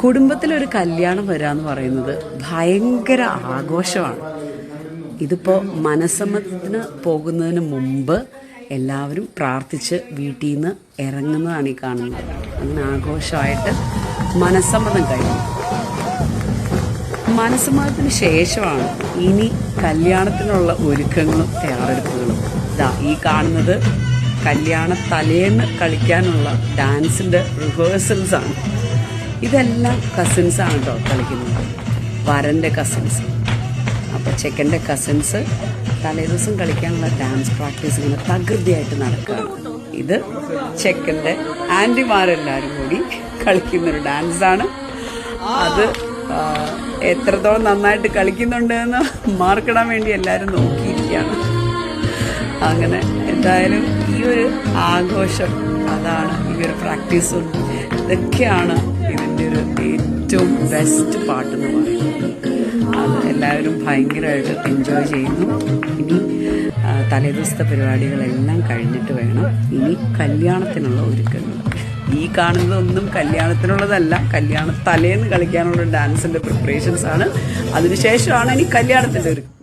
കുടുംബത്തിലൊരു കല്യാണം വരാന്ന് പറയുന്നത് ഭയങ്കര ആഘോഷമാണ്. ഇതിപ്പോൾ മനസ്സമ്മതത്തിന് പോകുന്നതിന് മുമ്പ് എല്ലാവരും പ്രാർത്ഥിച്ച് വീട്ടിൽ നിന്ന് ഇറങ്ങുന്നതാണ് ഈ കാണുന്നത്. അങ്ങനെ ആഘോഷമായിട്ട് മനസ്സമ്മതം കഴിഞ്ഞു. മനസ്സമ്മതത്തിന് ശേഷമാണ് ഇനി കല്യാണത്തിനുള്ള ഒരുക്കങ്ങളും തയ്യാറെടുപ്പുകളും. ഈ കാണുന്നത് കല്യാണ തലേന്ന് കളിക്കാനുള്ള ഡാൻസിൻ്റെ റിഹേഴ്സൽസ് ആണ്. ഇതെല്ലാം കസിൻസാണ് കേട്ടോ കളിക്കുന്നത്, വരൻ്റെ കസിൻസ്. അപ്പോൾ ചെക്കൻ്റെ കസിൻസ് തലേദിവസം കളിക്കാനുള്ള ഡാൻസ് പ്രാക്ടീസ് ഇങ്ങനെ തകൃതിയായിട്ട് നടക്കുകയാണ്. ഇത് ചെക്കൻ്റെ ആൻറ്റിമാരെല്ലാവരും കൂടി കളിക്കുന്നൊരു ഡാൻസാണ്. അത് എത്രത്തോളം നന്നായിട്ട് കളിക്കുന്നുണ്ട് എന്ന് മാർക്കിടാൻ വേണ്ടി എല്ലാവരും നോക്കിയിരിക്കുകയാണ്. അങ്ങനെ എന്തായാലും ഈ ഒരു ആഘോഷം, അതാണ് ഈ ഒരു പ്രാക്ടീസും, ഇതൊക്കെയാണ് ഇതിൻ്റെ ഒരു ഏറ്റവും ബെസ്റ്റ് പാട്ടെന്ന് പറയുന്നത്. അത് എല്ലാവരും ഭയങ്കരമായിട്ട് എൻജോയ് ചെയ്യുന്നു. ഇനി തലേദിവസത്തെ പരിപാടികളെല്ലാം കഴിഞ്ഞിട്ട് വേണം ഇനി കല്യാണത്തിനുള്ള ഒരുക്കങ്ങൾ. ഈ കാണുന്നതൊന്നും കല്യാണത്തിനുള്ളതല്ല, കല്യാണ തലേന്ന് കളിക്കാനുള്ള ഡാൻസിൻ്റെ പ്രിപ്പറേഷൻസ് ആണ്. അതിനുശേഷമാണ് ഇനി കല്യാണത്തിൻ്റെ ഒരുക്കം.